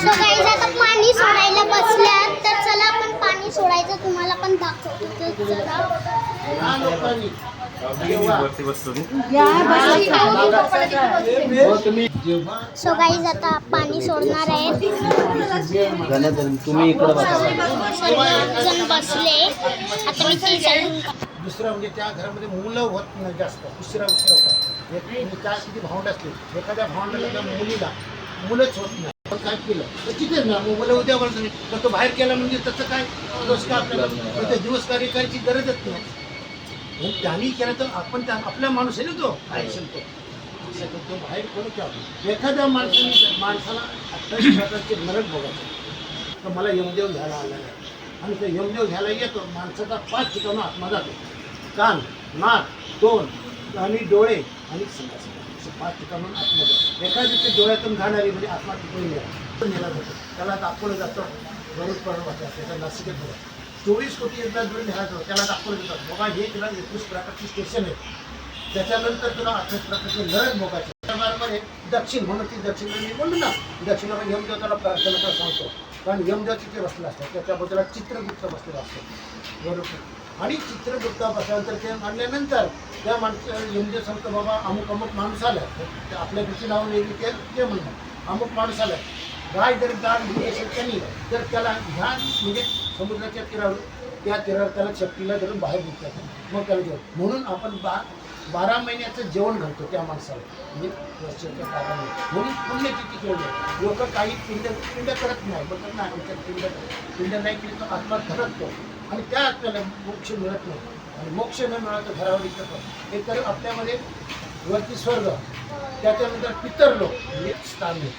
So guys आता पाणी सोडायला बसल्यात तर चला आपण पाणी सोडायचं तुम्हाला पण दाखवतो तर चला सो गाईज आता पाणी सोडणार आहेत तुम्ही इकडे जण बसले आता मी ती दुसरं म्हणजे त्या घरामध्ये मुलं होत नाही जास्त उशिरा होतात त्या किती भावंड असते एखाद्या भावंडाला मुलीला मुलंच होत नाही पण काय केलं तर तिथेच ना मुलं उद्या बोलत नाही पण तो बाहेर केला म्हणजे त्याचं काय दोष का आपल्याला तर दिवस कार्य करायची गरजच नाही पण त्यांनी केलं तर आपण त्या आपला माणूस आहे ना तो काय सांगतो तो बाहेर कोणी केला एखाद्या माणसाला 28 प्रकारचे नरक बघायचं तर मला यमदेव घ्यायला आला नाही आणि तो यमदेव घ्यायला येतो माणसाचा 5 ठिकाणं आत्मा जातो कान नाक तोंड आणि डोळे आणि संघास 5 ठिकाणून आत्मा जातो एखाद्या डोळ्यातून जाणारी म्हणजे आत्मा तिकडून नेला जातो त्याला दाखवलं जातं गरुड पर्ण वाचा त्याचा नासिकेत बघा 24 कोटी एकदा जुळून घ्यायला जातो त्याला दाखवलं जातात बघा हे तुला 21 प्रकारची स्टेशन आहे त्याच्यानंतर तुला 28 प्रकारचे नरक भोगायचे त्यामध्ये दक्षिण म्हणून ती दक्षिण मी बोललो ना दक्षिणा यमदेव त्याला प्रार्थना सांगतो कारण यमदेव तिथे बसलेला असतात त्याच्याबद्दल चित्रगुप्त बसलेला असतो बरोबर आणि चित्रगुप्त बसल्यानंतर ते आणल्यानंतर त्या यमदेव सांगतो बाबा अमुक अमुक माणूस आला आपल्याकडची नाव वेगळी ते म्हणतात अमुक माणूस आला गाय जर दान दिली असेल त्यांनी तर त्याला ह्या म्हणजे समुद्राच्या तीरावर त्या तीरावर त्याला चपटीला धरून बाहेर निघतात मग त्याला जेवण म्हणून आपण 12 महिन्याचं जेवण घालतो त्या माणसाला म्हणजे वर्षाच्या काळामध्ये म्हणून पुण्यतिथी केली लोक काही पिंड करत नाही बघत नाही आमच्या पिंड नाही केली तर आत्मा धरतो आणि त्या आत्म्याला मोक्ष मिळत नाही आणि मोक्ष न मिळालं तर घरावर येतं हे तर आपल्यामध्ये वरती स्वर्ग त्याच्यानंतर पितर लोक म्हणजे स्थान आहे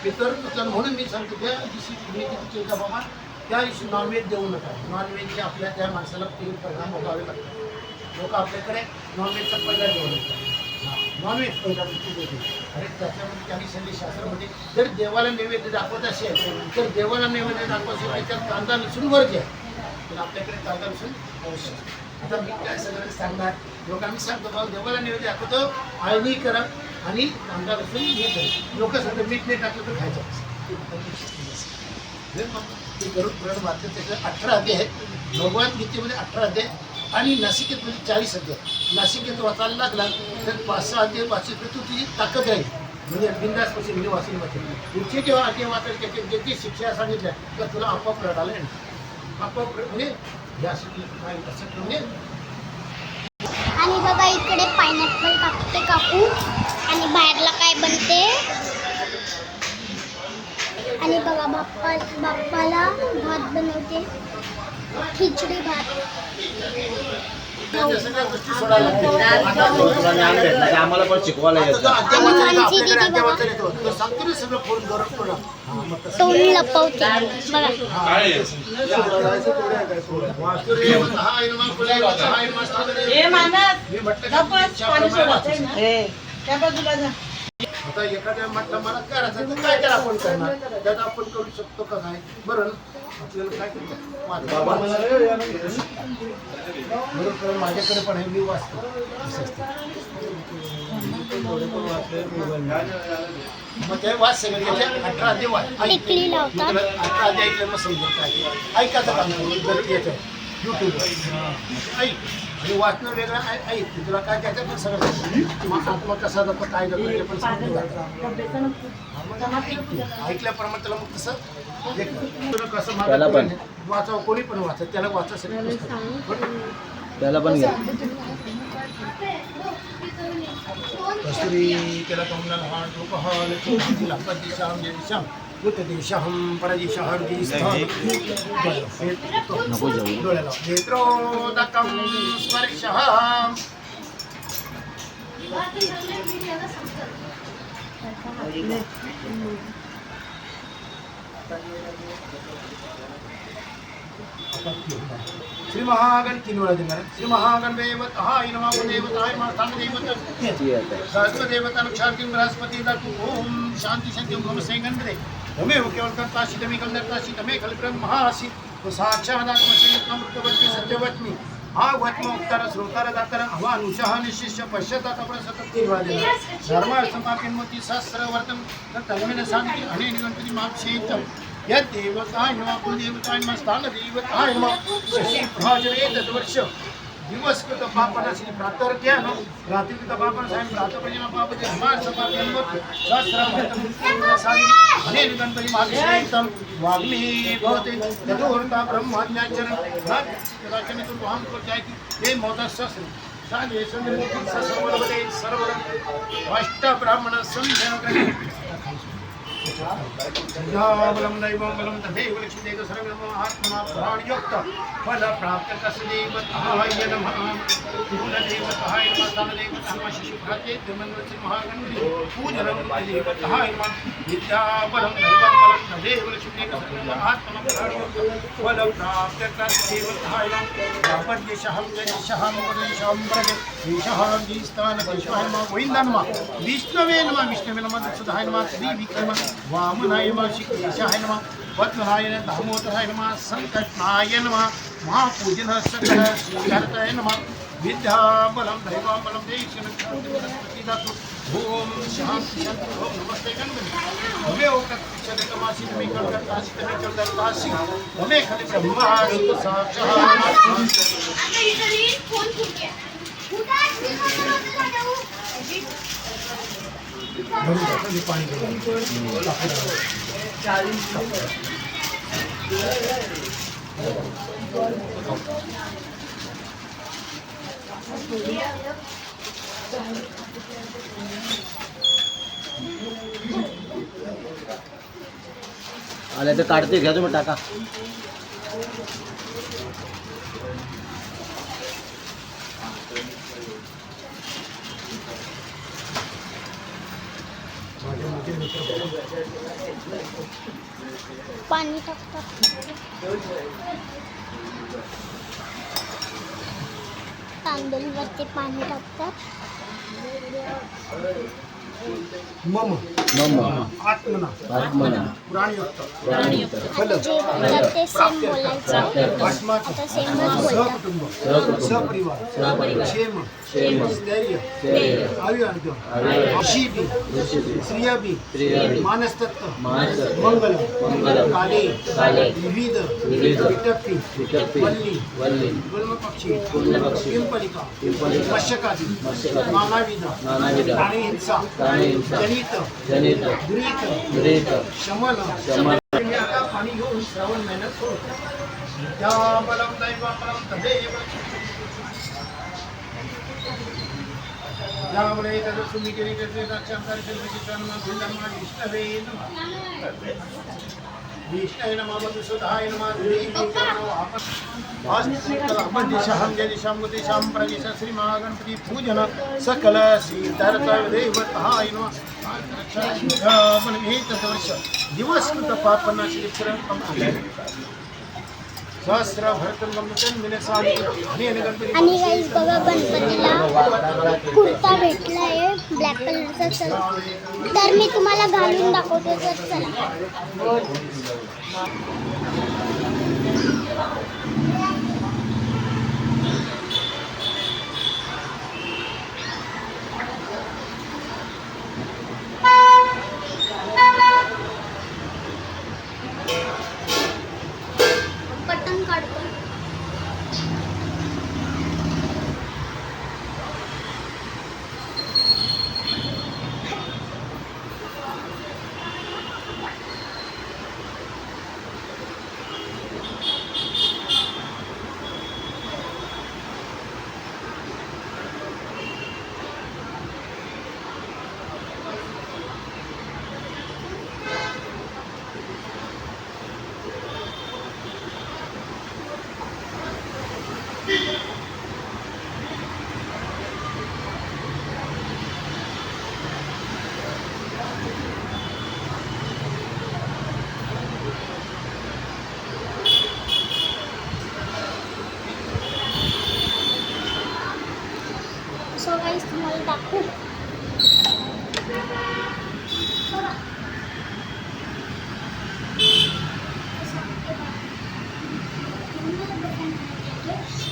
पितर म्हणून मी सांगतो त्या दिवशी पुण्यतिथी केली का बाबा त्या दिवशी नॉनव्हेज देऊ नका नॉनव्हेजचे आपल्या त्या माणसाला परिणाम भोगावे लागतात लोक आपल्याकडे नॉनव्हेजचा पहिला जेवण येतात नॉनव्हेज पहिला अरे त्याच्यामध्ये त्यांनी शास्त्रामध्ये जर देवाला नैवेद्य दाखवत असेल तर देवाला नैवेद्य दाखवायचं त्याच्यात कांदा लसूण वर्ज आहे तर आपल्याकडे कांदा लसूण आवश्यक आता मी काय सगळं सांगणार लोक आम्ही सांगतो बाबा देवाला नैवेद्य दाखवतो आळणी करा आणि कांदा लसूण हे करा लोक सांगतो मीठ नाही टाकलं तर खायचं ते गरुड पुराण वाचतं त्याचं 18 अध्याय आहेत भगवद्गीतेमध्ये 18 अध्याय आणि नासिकेतमध्ये 40 अध्याय नासिकेत वाचायला लागला तर 5-6 अध्याय वाचत तर तुझी ताकद राहील म्हणजे बिंदासपासून म्हणजे वाचून वाचेल पुढचे जेव्हा अध्याय वाचायला त्याची ज्याची शिक्षा सांगितल्या तर तुला आपोआप रडायला येणार आपोआप म्हणजे असं म्हणजे आणि बघा इकडे पायनॅपल कापते काकू आणि बाहेरला काय बनते आणि बघा बाप्पाला भात बनवते खिचडी भात आम्हाला पण शिकवायला तोंड लपवते बघा आता एखाद्या म्हटलं मला करायचं तर काय त्याला आपण करणार त्यात आपण करू शकतो का काय बरं आपल्याला काय करतो बरोबर माझ्याकडे पण हे मी वाचतो मग ते वाच सगळं 18 अध्याय वाच 18 अध्याय ऐकलं मग समजून काय ऐकायचं काम येतं युट्यूबवर ऐक आणि वाचणं वेगळं ऐक तुला काय त्याचं पण सगळं आत्मा कसा जातो काय जातो ते पण समजून जातं ऐकल्याप्रमाणे त्याला मग कसं कसं माझं वाचावं कोणी पण वाचत त्याला वाचायचं त्याला पण घ्या कस्तुरी त्याला कमला लहान लोकहल तिला पदिशाम दिशाम उत्तदिशाहम परदिशाहर दिस्थान नको जाऊ डोळ्याला नेत्रोदकम स्पर्शहम श्री महागण 3 वेळा देणार श्री महागण देवताय नमः देवताय मातांग देवता सहस्र देवता शांती बृहस्पति दातु ओम शांति शांति ओम सेंगंदे तमे केवल कर्तासी तमे कलर्तासी तमे कलब्रह्म महासी तो साक्षात आत्मशेष अमृतवती सत्यवत्मी हा वत्म उत्तर श्रोतार दातर आव्हान उषाह निशिष्य पश्चात आपण सतत निर्वाले धर्म समापिन्मती सहस्र वर्तम तन्मेन शांती आणि निगंतरी मापशेत यद देवताय नमः कुलदेवताय नमः स्थान देवताय नमः शशी प्रभाजने तद्वर्ष दिवसकृत पापनाशी प्रातर्ज्ञान रात्रिकृत पापनाशी प्रातपर्यना पापते धर्मार्थ समापिन्मती सहस्र वर्तम शांती आणि निगंतरी मापशेत वाग्मी भवते तदोर्ता ब्रह्मज्ञाचरण राजने तो वहां को जाए कि ये मोदा शस्त्र साजे चंद्रमुखी सर्वबले सर्व अष्ट ब्राह्मण संध्यान करे बलम दैवम बलम तदेव लक्ष्मीदेव सर्वम आत्मा प्राणयुक्त फल प्राप्त कसदेव तहाय नमः कुलदेव तहाय नमः तनदेव तहाय शिशु भ्राते त्रिमन्वति महागणपति पूजनम देव तहाय नमः विद्या बलम दैवम बलम तदेव लक्ष्मीदेव सर्वम आत्मा प्राणयुक्त फल प्राप्त कसदेव तहाय नमः आपद्यशहम जयशहम वदेशहम ब्रज विशहम जिस्थान विश्वाय नमः गोविंदाय नमः विष्णवे नमः सुधाय नमः श्री विक्रम वामनाय नमः शिकेशाय नमः पद्मनाय नमः दामोदराय नमः संकटनाय नमः महापूजन सकल श्रीहरताय नमः विद्याबलं दैवाबलं देशनप्रतिदातु ओम शांति शांति ओम नमस्ते गणपति हमें ओकत चलतमासी में कलकत्तासी में चलदरतासी हमें खाली ब्रह्मासी को साक्षात आता इधर फोन फूट गया फूटा पानी आले तर काढते घ्या तुम्ही टाका. पाणी टाकतात तांदूळवरती पाणी टाकतात मम मम आत्मना आत्मना प्राणयुक्त फल जे बोलतात ते सेम बोलायचं आत्माच आता सेमच बोलतात सहकुटुंब सहपरिवार क्षेम क्षेम स्थैर्य आयुर्वेद ऋषिबी श्रियाबी मानस्तत्व मंगल काले विविध विटप्पी वल्ली गुल्मपक्षी पिंपलिका मत्स्यकादी नानाविध प्राणी हिंसा जनित दुरित शमन पाणी घेऊन श्रावण महिन्यात सोडतो त्या बलम दैवाबलम तदेव त्यामुळे त्याचं तुम्ही केली त्याचे रक्षांतर विष्णवे विष्णवे नमः मधुसूदनाय नमः आपण दिशाहं जय दिशां गतिशां प्रवेश श्री महागणपती पूजन सकल श्रीधरताय देवताय नमः आपण हे वर्ष दिवसकृत पापनाशी सहस्र भरतन गमतन मिनसाली आणि गाईस बघा गणपतीला कुर्ता भेटलाय ब्लॅक कलरचा तर मी तुम्हाला घालून दाखवते तर चला पटन काढतो सो गाईस तुम्हाला दाखवू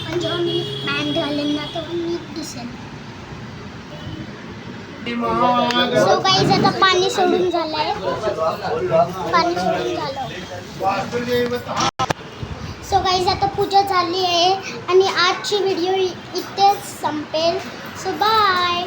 पण जेव्हा मी पॅन्ट घालेन ना तर नीट दिसेल. सो गाईज आता पाणी सोडून झालंय. पाणी सोडून झालं. सो गाईज आता पूजा झाली आहे आणि आजची व्हिडिओ इथेच संपेल. So bye.